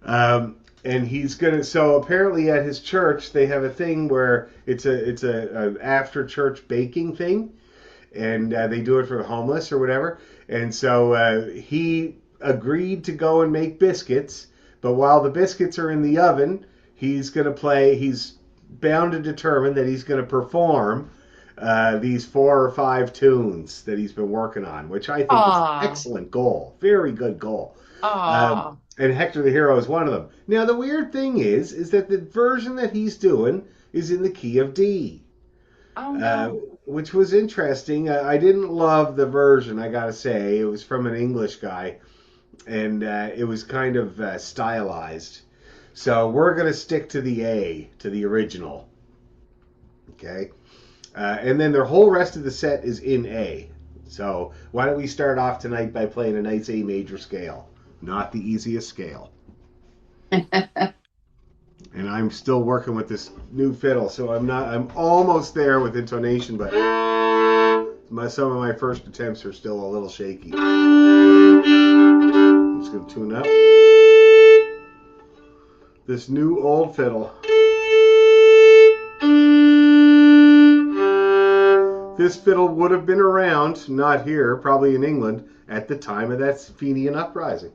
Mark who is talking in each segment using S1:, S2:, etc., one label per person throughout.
S1: And he's gonna. So apparently at his church they have a thing where it's a after church baking thing, and they do it for the homeless or whatever. And so he agreed to go and make biscuits, but while the biscuits are in the oven, he's gonna play. He's bound to determine that he's gonna perform these 4 or 5 tunes that he's been working on, which I think is an
S2: Ah,
S1: excellent goal. Very good goal.
S2: ah.
S1: And Hector the Hero is one of them. Now the weird thing is that the version that he's doing is in the key of D,
S2: Oh
S1: uh,
S2: no.
S1: which was interesting. I didn't love the version, I gotta say. It was from an English guy, and it was kind of stylized. So we're gonna stick to the A, to the original. Okay. And then their whole rest of the set is in A. So why don't we start off tonight by playing a nice A major scale? Not the easiest scale. And I'm still working with this new fiddle, so I'm not. I'm almost there with intonation, but some of my first attempts are still a little shaky. I'm just gonna tune up this new old fiddle. This fiddle would have been around, not here, probably in England, at the time of that Fenian uprising.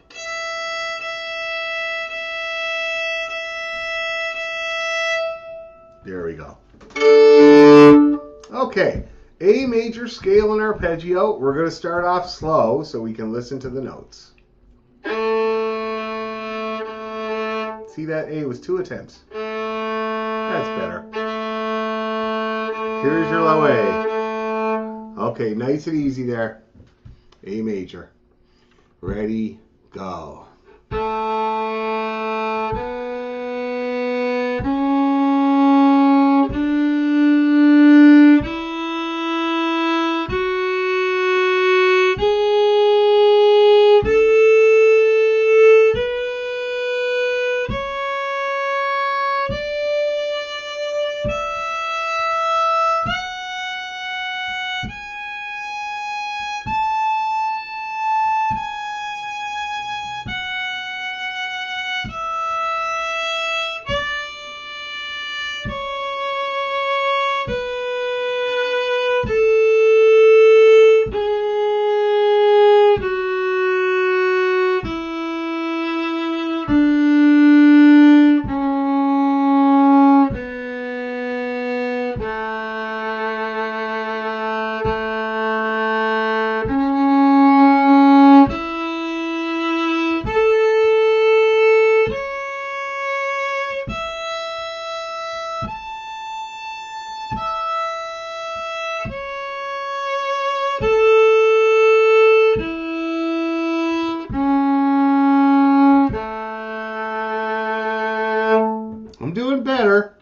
S1: There we go. Okay, A major scale and arpeggio. We're going to start off slow so we can listen to the notes. See that? A was 2 attempts. That's better. Here's your low A. Okay, nice and easy there. A major. Ready, go. I'm doing better.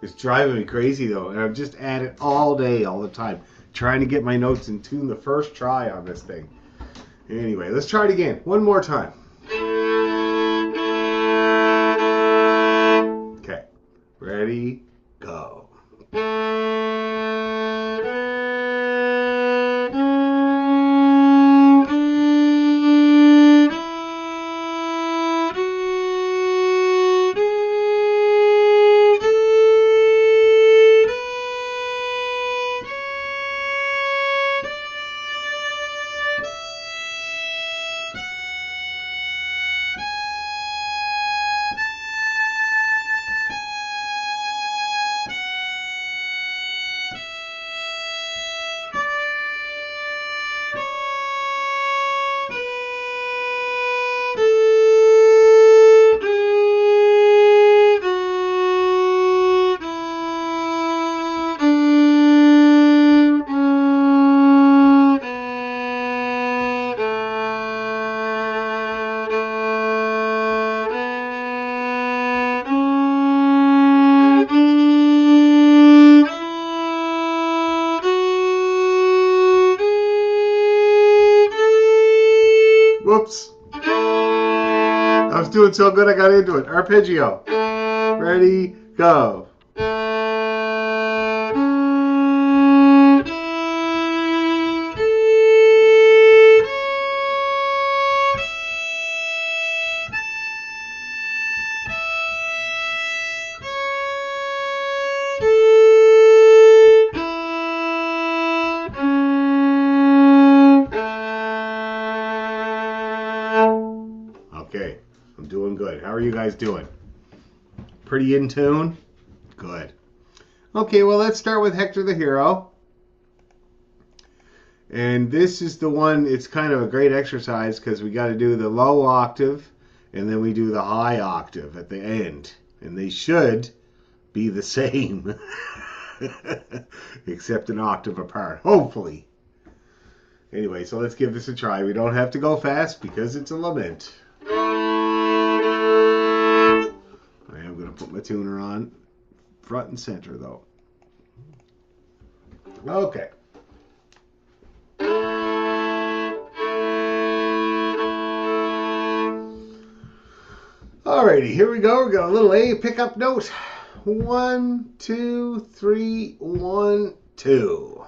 S1: It's driving me crazy though, and I'm just at it all day, all the time, trying to get my notes in tune the first try on this thing. Anyway, let's try it again. One more time. Okay. Ready, go. Whoops. I was doing so good I got into it. Arpeggio. Ready, go. Okay, I'm doing good. How are you guys doing? Pretty in tune? Good. Okay, well, let's start with Hector the Hero. And this is the one, it's kind of a great exercise because we got to do the low octave and then we do the high octave at the end. And they should be the same, except an octave apart, hopefully. Anyway, so let's give this a try. We don't have to go fast because it's a lament. I am going to put my tuner on front and center, though. Okay. Alrighty, here we go. We got a little A pickup note. 1, 2, 3, 1, 2.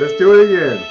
S1: Let's do it again.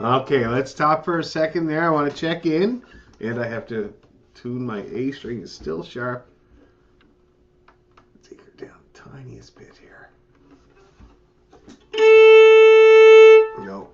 S1: Okay, let's stop for a second there. I want to check in. And I have to tune my A string. It's still sharp. Take her down the tiniest bit here. No.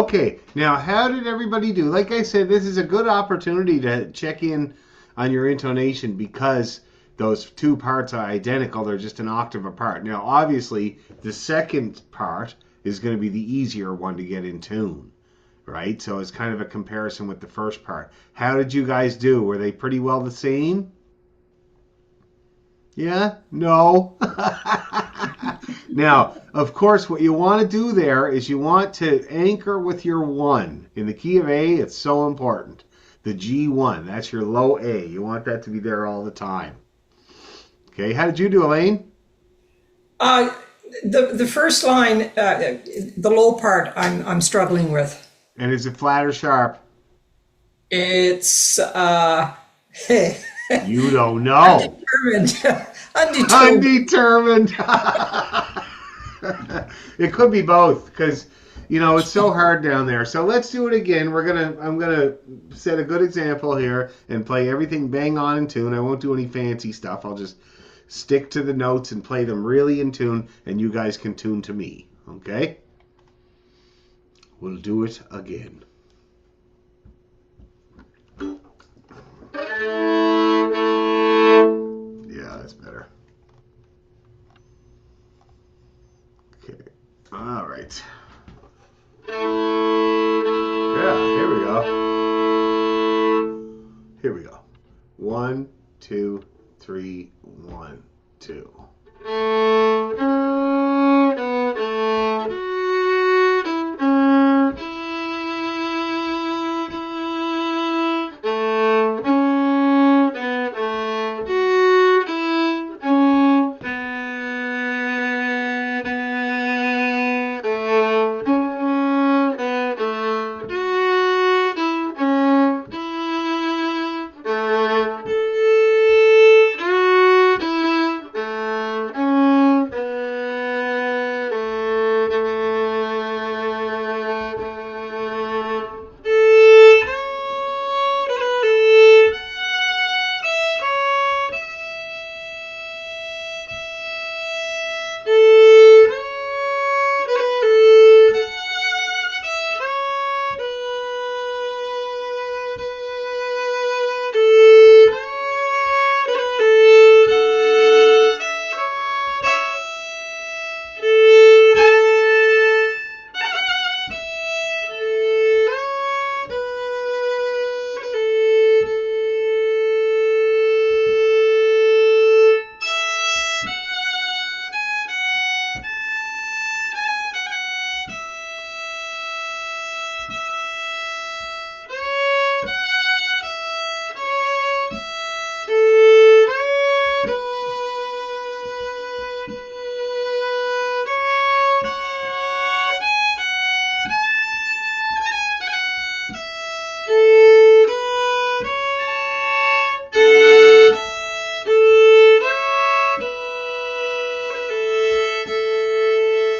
S1: Okay, now how did everybody do? Like I said, this is a good opportunity to check in on your intonation because those two parts are identical. They're just an octave apart. Now, obviously, the second part is going to be the easier one to get in tune, right? So it's kind of a comparison with the first part. How did you guys do? Were they pretty well the same? Yeah? No? Now, of course, what you want to do there is you want to anchor with your 1. In the key of A, it's so important. The G1, that's your low A. You want that to be there all the time. Okay, how did you do, Elaine?
S2: Uh, the first line, the low part, I'm struggling with.
S1: And is it flat or sharp?
S2: It's
S1: You don't know.
S2: undetermined. Undetermined.
S1: Undetermined. It could be both because it's so hard down there. So let's do it again. I'm gonna set a good example here and play everything bang on in tune. I won't do any fancy stuff. I'll just stick to the notes and play them really in tune, and you guys can tune to me. Okay? We'll do it again. Yeah, that's better. Okay. All right. Yeah, here we go. Here we go. 1, 2, 3, 1, 2.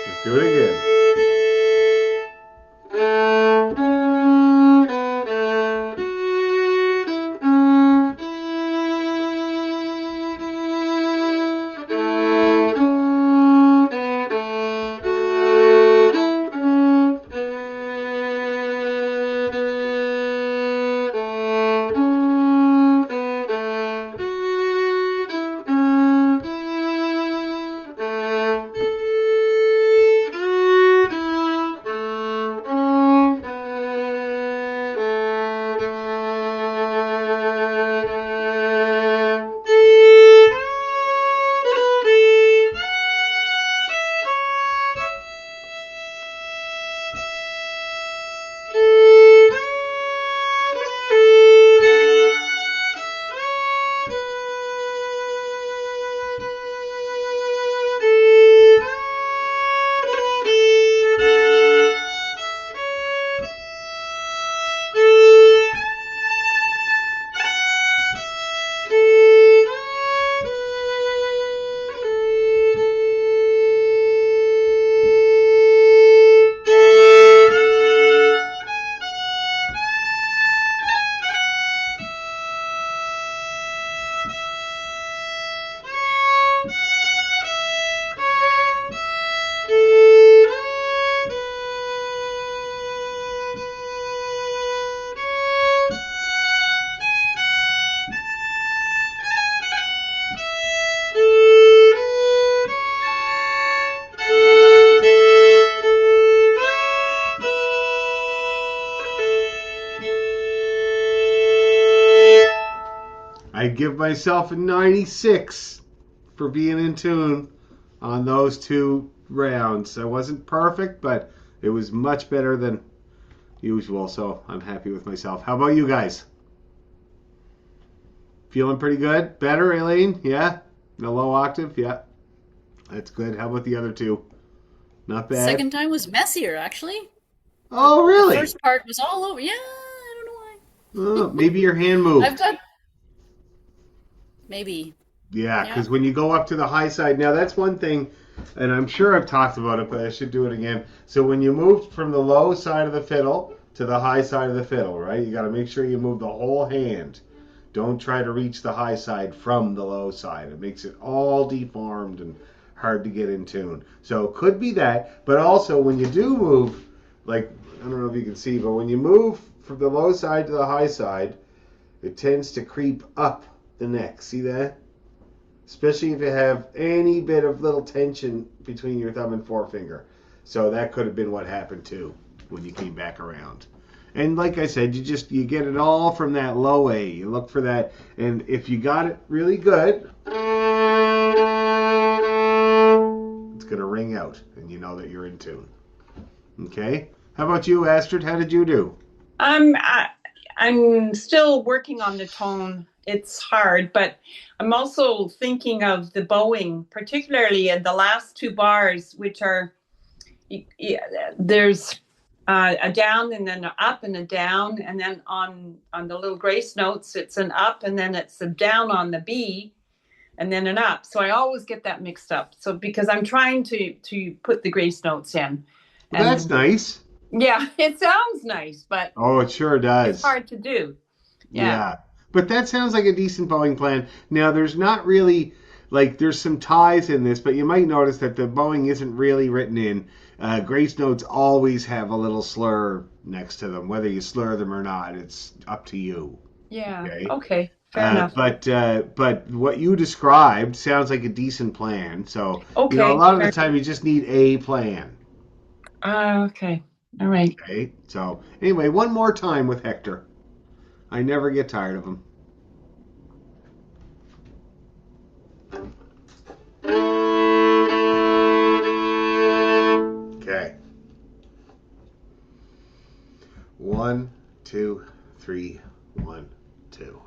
S1: Let's do it again. give myself a 96 for being in tune on those 2 rounds. I wasn't perfect, but it was much better than usual, so I'm happy with myself. How about you guys? Feeling pretty good? Better, Elaine? Yeah? The low octave? Yeah. That's good. How about the other 2? Not bad?
S3: Second time was messier, actually.
S1: Oh,
S3: The
S1: really?
S3: first part was all over. Yeah, I don't know why.
S1: Oh, maybe your hand
S3: I've
S1: moved.
S3: got maybe.
S1: Yeah,
S3: Yeah.
S1: because when you go up to the high side, now that's one thing, and I'm sure I've talked about it, but I should do it again. So when you move from the low side of the fiddle to the high side of the fiddle, right? You got to make sure you move the whole hand. Don't try to reach the high side from the low side. It makes it all deformed and hard to get in tune. So it could be that, but also when you do move, like, I don't know if you can see, but when you move from the low side to the high side, it tends to creep up the neck. See that? Especially if you have any bit of little tension between your thumb and forefinger. So that could have been what happened too when you came back around. And like I said, you get it all from that low A. You look for that, and if you got it really good, it's gonna ring out, and you know that you're in tune. Okay. How about you, Astrid? How did you do?
S4: I'm still working on the tone. It's hard, but I'm also thinking of the bowing, particularly in the last 2 bars, which are there's a down and then an up and a down, and then on the little grace notes it's an up and then it's a down on the B and then an up. So I always get that mixed up. So because I'm trying to put the grace notes in.
S1: Well, that's
S4: And
S1: nice.
S4: yeah, it sounds nice, but
S1: Oh, it sure
S4: it's
S1: does.
S4: hard to do. Yeah.
S1: Yeah. But that sounds like a decent bowing plan. Now, there's not really, like, there's some ties in this, but you might notice that the bowing isn't really written in. Grace notes always have a little slur next to them. Whether you slur them or not, it's up to you.
S4: Yeah.
S1: Okay.
S4: Okay. Fair enough.
S1: But what you described sounds like a decent plan. So, a
S4: Okay.
S1: lot of the time you just need a plan.
S4: Okay. All right.
S1: Okay. So, anyway, one more time with Hector. I never get tired of him. Okay. 1, 2, 3, 1, 2.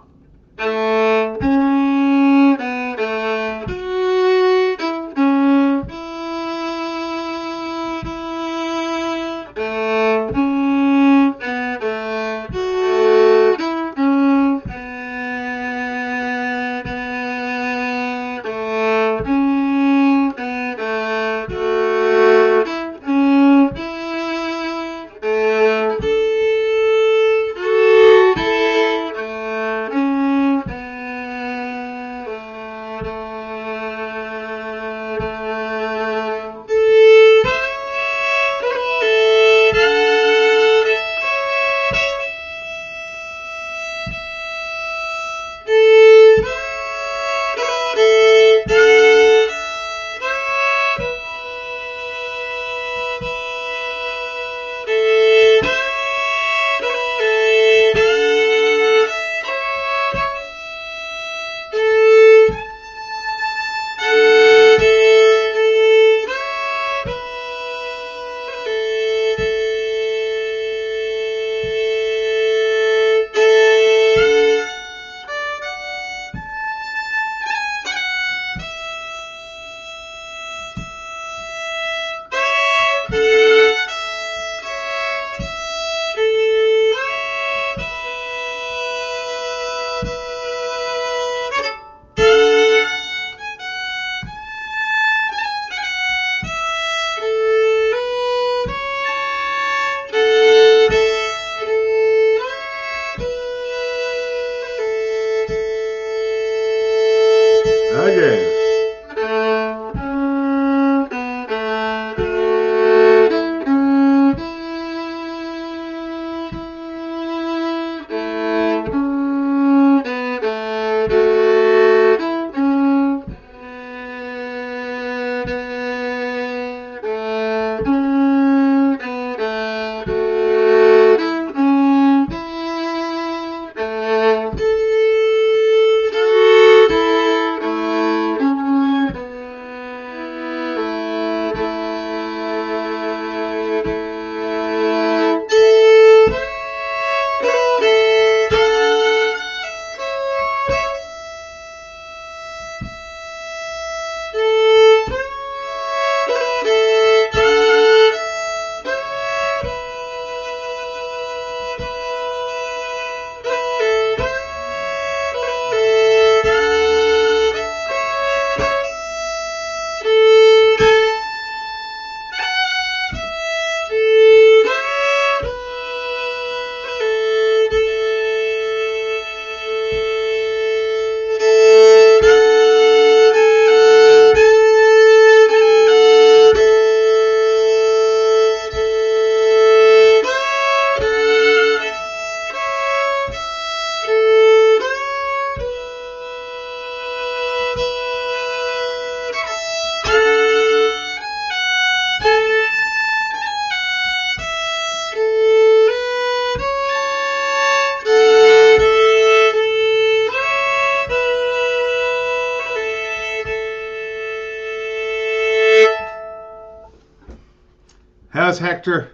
S1: How's Hector?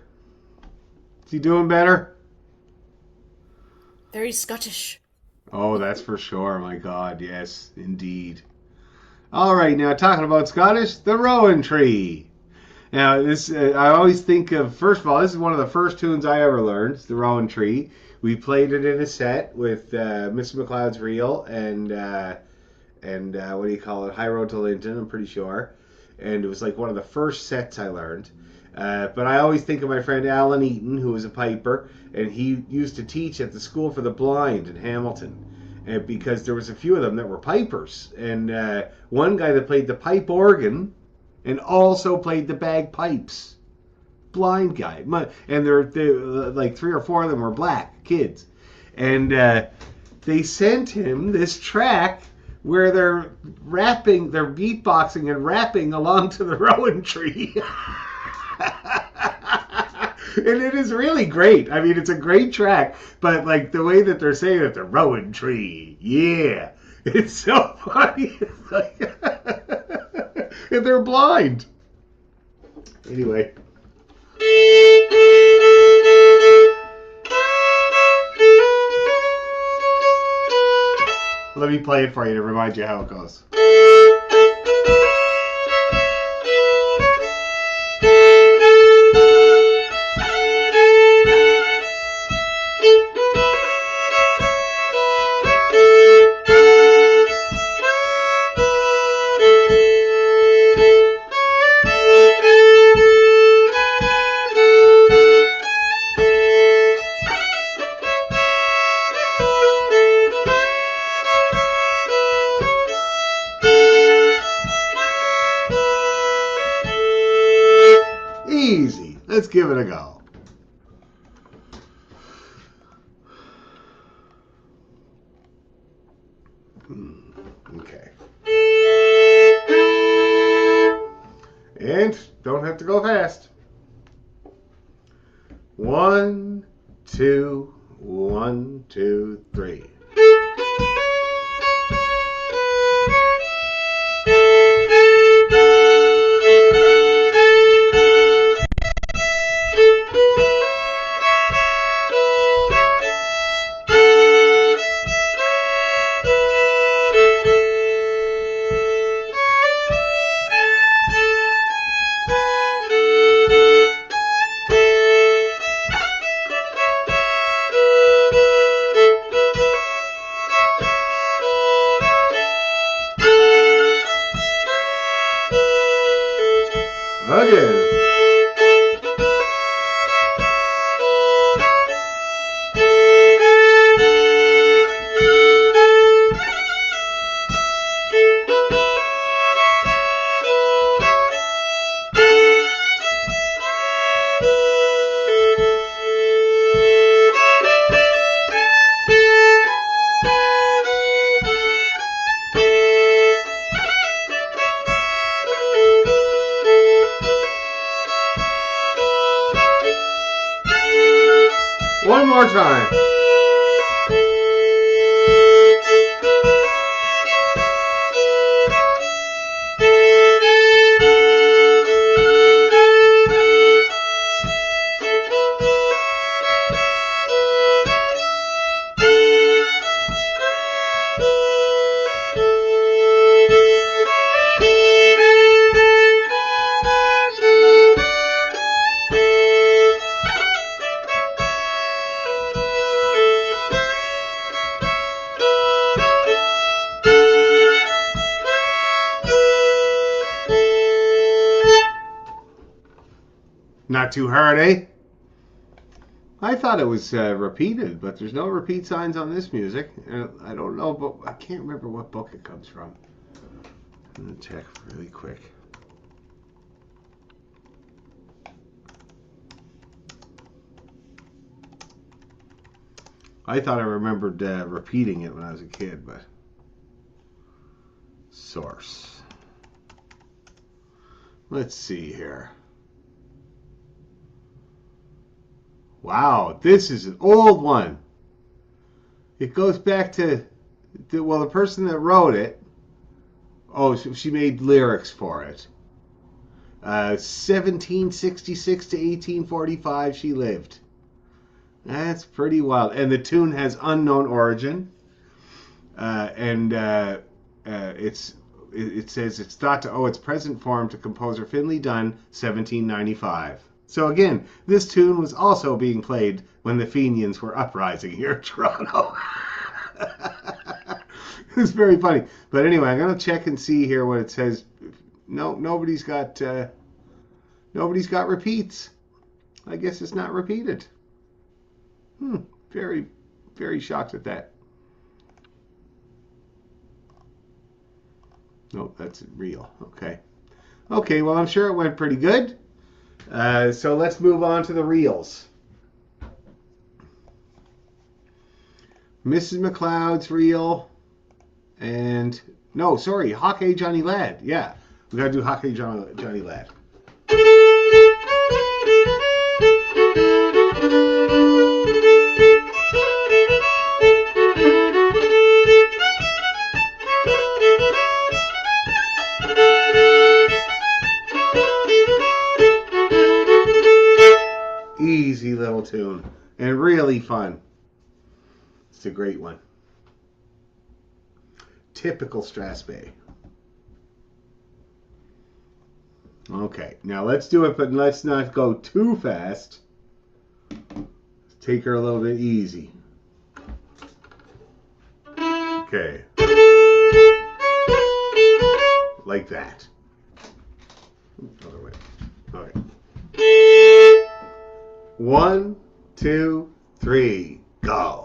S1: Is he doing better?
S3: Very Scottish.
S1: Oh, that's for sure. My God, yes, indeed. All right, now talking about Scottish, the Rowan Tree. Now, this I always think of. First of all, this is one of the first tunes I ever learned. The Rowan Tree. We played it in a set with Mr. McLeod's reel and what do you call it? High Road to Linton. I'm pretty sure. And it was like one of the first sets I learned. But I always think of my friend Alan Eaton, who was a piper, and he used to teach at the School for the Blind in Hamilton. And because there was a few of them that were pipers, and one guy that played the pipe organ and also played the bagpipes. Blind guy, and they like 3 or 4 of them were black kids, and they sent him this track where they're beatboxing and rapping along to the Rowan Tree. And it is really great. I mean, it's a great track, but like the way that they're saying it, the Rowan Tree, yeah, it's so funny. It's like, and they're blind. Anyway. Let me play it for you to remind you how it goes. Easy. Let's give it a go. Okay. And don't have to go fast. 1, 2, 1, 2, 3. Again. One more time. Not too hard, eh? I thought it was repeated, but there's no repeat signs on this music. I don't know, but I can't remember what book it comes from. I'm going to check really quick. I thought I remembered repeating it when I was a kid, but... Source. Let's see here. Wow, this is an old one. It goes back to the person that wrote it. Oh, she made lyrics for it. 1766 to 1845 she lived. That's pretty wild. And the tune has unknown origin. It says it's thought to owe its present form to composer Finlay Dunn, 1795. So again, this tune was also being played when the Fenians were uprising here in Toronto. It's very funny. But anyway, I'm going to check and see here what it says. No, nobody's got repeats. I guess it's not repeated. Very, very shocked at that. Nope, that's real. Okay, well, I'm sure it went pretty good. So let's move on to the reels. Mrs. McLeod's reel. And, no, sorry, Hockey Johnny Ladd. Yeah, we got to do Hockey Johnny Ladd. Easy little tune and really fun. It's a great one. Typical Strathspey. Okay, now let's do it, but let's not go too fast. Take her a little bit easy. Okay. Like that. Other way. Okay. 1, 2, 3, go.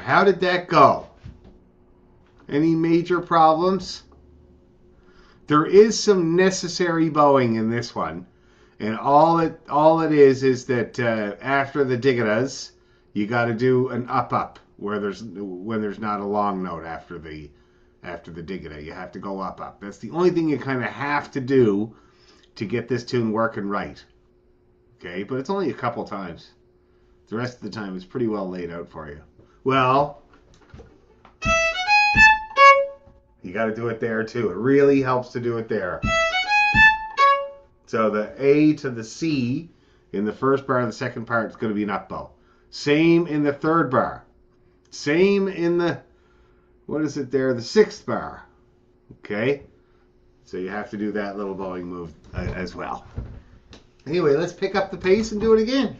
S1: How did that go? Any major problems? There is some necessary bowing in this one, and all it is that after the digitas, you got to do an up when there's not a long note after the digita. You have to go up. That's the only thing you kind of have to do to get this tune working right. Okay, but it's only a couple times. The rest of the time is pretty well laid out for you. Well, you got to do it there too. It really helps to do it there. So the A to the C in the first part of the second part is going to be an up bow. Same in the third bar. Same in the, what is it there? The sixth bar. Okay? So you have to do that little bowing move as well. Anyway, let's pick up the pace and do it again.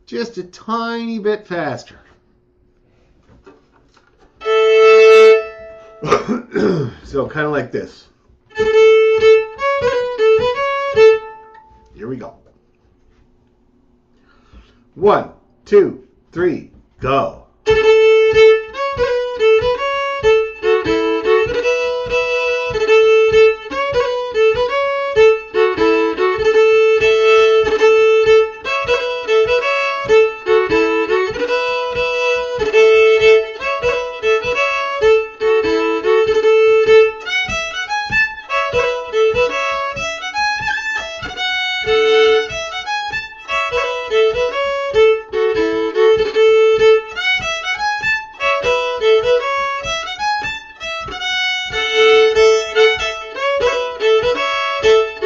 S1: Just a tiny bit faster. So kind of like this. Here we go. 1, 2, 3, go.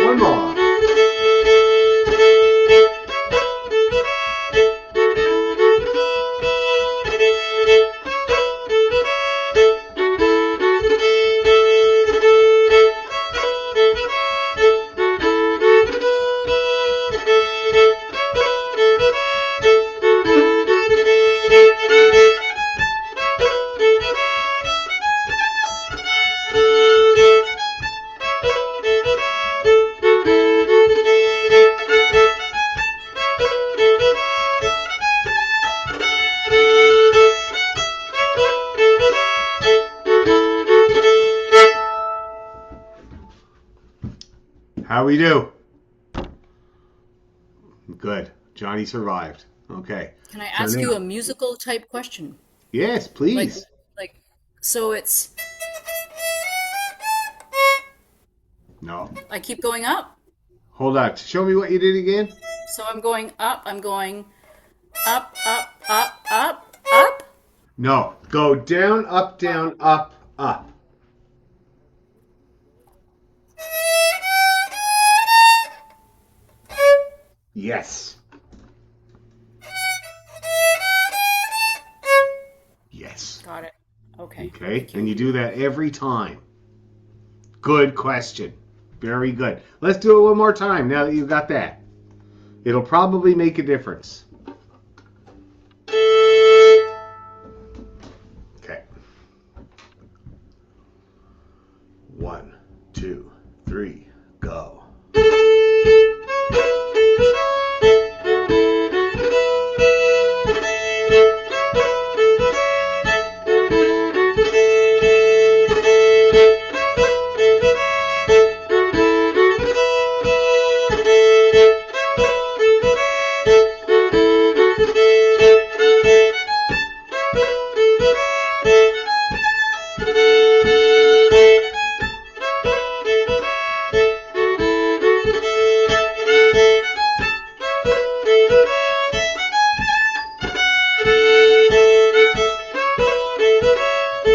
S1: One more. How we do? Good. Johnny survived. Okay.
S3: Can I ask you a musical type question?
S1: Yes, please.
S3: So it's,
S1: No.
S3: I keep going up.
S1: Hold on. Show me what you did again.
S3: So I'm going up, I'm going up, up, up, up, up.
S1: No. Go down, up, up. Yes. Yes.
S3: Got it. Okay.
S1: Okay. And you do that every time. Good question. Very good. Let's do it one more time now that you've got that. It'll probably make a difference. Okay. 1, 2, 3, go.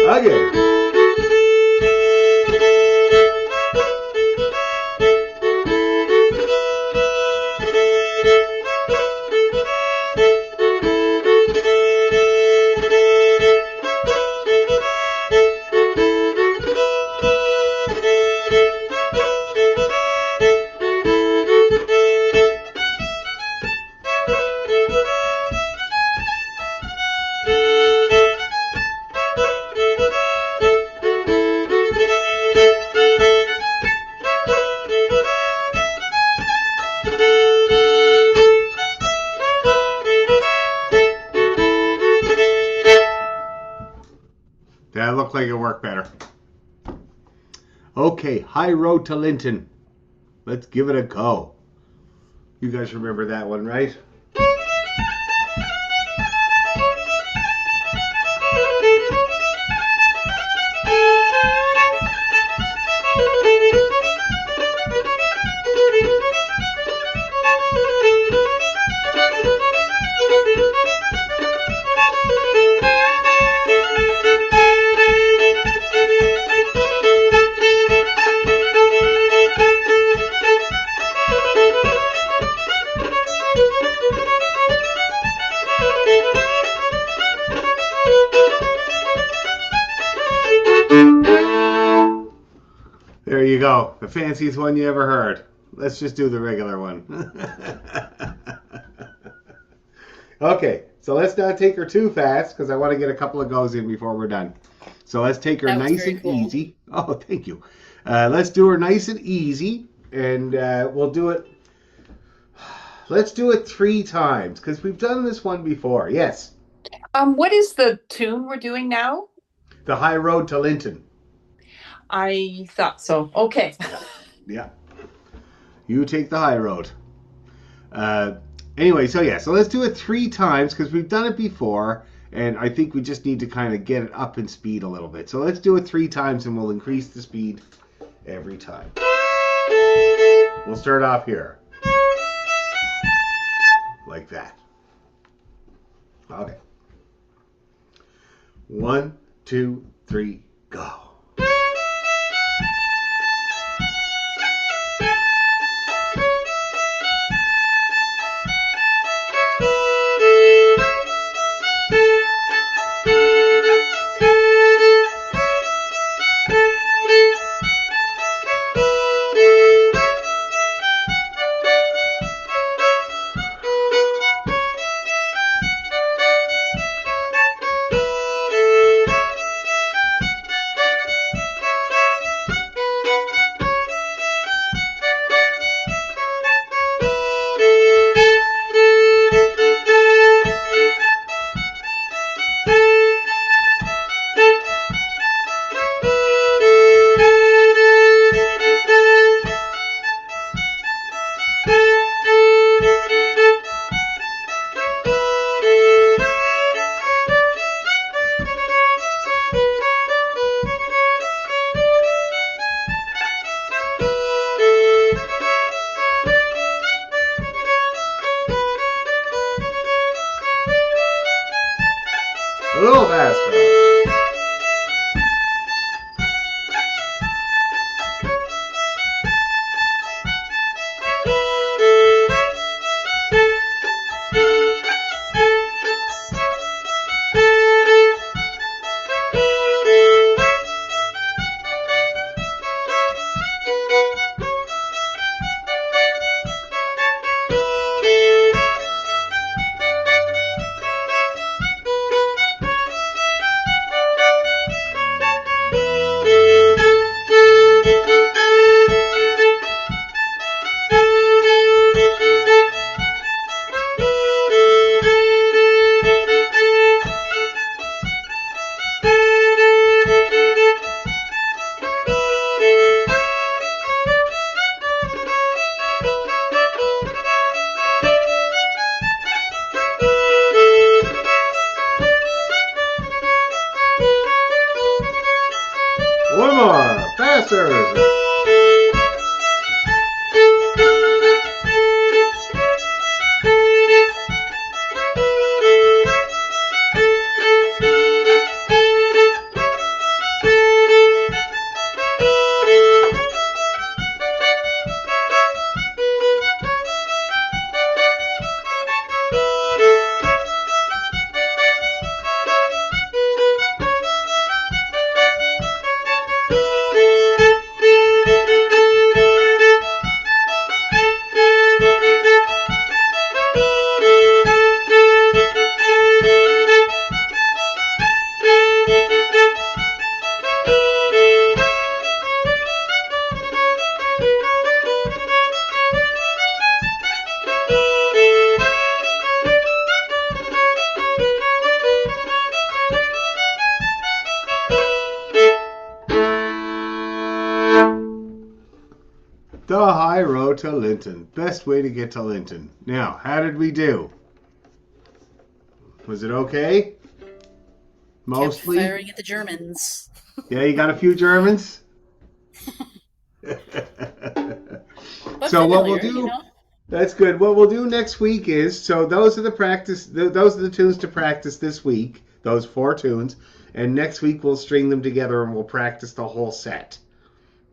S1: Again. That looked like it worked better. Okay, High Road to Linton. Let's give it a go. You guys remember that one, right? you go. The fanciest one you ever heard. Let's just do the regular one. Okay, so let's not take her too fast because I want to get a couple of goes in before we're done. So let's take her
S3: That was
S1: nice
S3: very
S1: and
S3: cool.
S1: easy. Oh, thank you. Let's do her nice and easy, and we'll do it. Let's do it 3 times because we've done this one before. Yes,
S4: What is the tune we're doing now?
S1: the High Road to Linton.
S4: I thought so. Okay.
S1: Yeah, you take the high road. Anyway, so let's do it 3 times because we've done it before, and I think we just need to kind of get it up in speed a little bit. So let's do it 3 times, and we'll increase the speed every time. We'll start off here. Like that. Okay. 1, 2, 3, go. A little faster. One more. Faster. The High Road to Linton. Best way to get to Linton. Now, how did we do? Was it okay? Mostly?
S3: Kept firing at the Germans.
S1: Yeah, you got a few Germans?
S3: But
S1: So what we'll
S3: familiar,
S1: do-
S3: you know?
S1: That's good. What we'll do next week is, so those are the tunes to practice this week, those 4 tunes, and next week we'll string them together and we'll practice the whole set.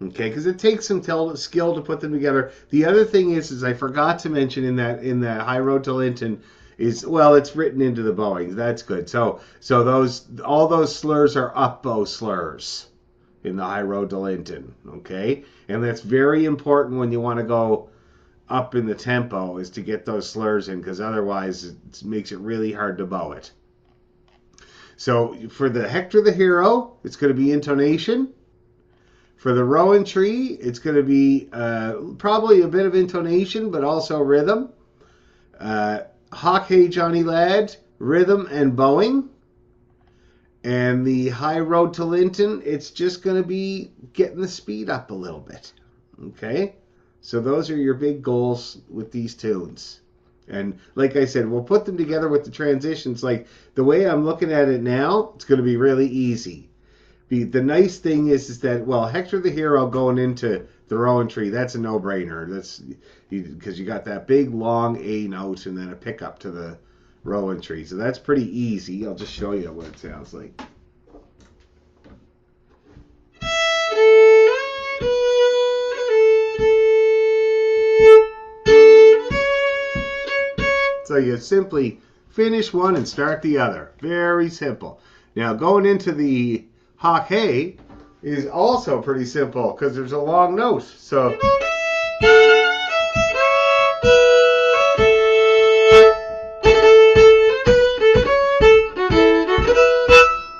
S1: Okay, because it takes some skill to put them together. The other thing is I forgot to mention in the High Road to Linton is, well, it's written into the bowings. That's good. So all those slurs are up bow slurs. in the high road to Linton, okay? And that's very important when you want to go up in the tempo, is to get those slurs in, because otherwise it makes it really hard to bow it. So for the Hector the Hero, it's going to be intonation. For the Rowan Tree, it's going to be probably a bit of intonation, but also rhythm. Hawk Hey Johnny Lad, rhythm and bowing. And the High Road to Linton, it's just going to be getting the speed up a little bit. Okay? So those are your big goals with these tunes. And like I said, we'll put them together with the transitions. Like the way I'm looking at it now, it's going to be really easy. The nice thing is that, well, Hector the Hero going into the Rowan Tree, that's a no-brainer. That's because you got that big, long A note and then a pickup to the Rowan Tree. So that's pretty easy. I'll just show you what it sounds like. So you simply finish one and start the other. Very simple. Now going into the Hawk Hey is also pretty simple because there's a long note. So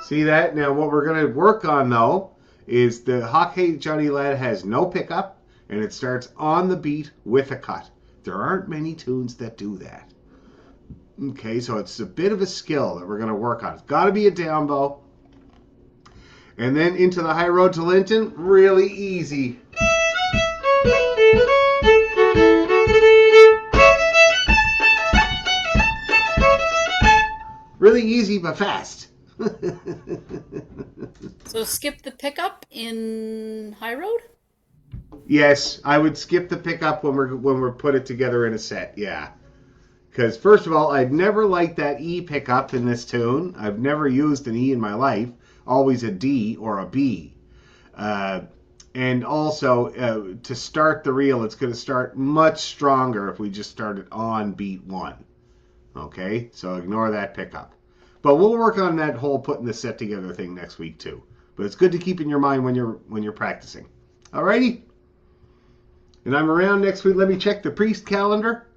S1: see that? Now what we're going to work on though is the Hawk Hey Johnny Lad has no pickup and it starts on the beat with a cut. There aren't many tunes that do that. Okay, so it's a bit of a skill that we're going to work on. It's got to be a down bow. And then into the High Road to Linton, really easy. Really easy but fast.
S3: So skip the pickup in High Road?
S1: Yes, I would skip the pickup when we're put it together in a set. Yeah. Because first of all, I've never liked that E pickup in this tune. I've never used an E in my life. Always a D or a B. And also, to start the reel, it's going to start much stronger if we just start it on beat 1. Okay? So ignore that pickup. But we'll work on that whole putting the set together thing next week too. But it's good to keep in your mind when you're practicing. Alrighty? And I'm around next week. Let me check the priest calendar.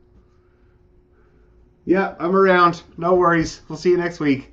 S1: Yeah, I'm around. No worries. We'll see you next week.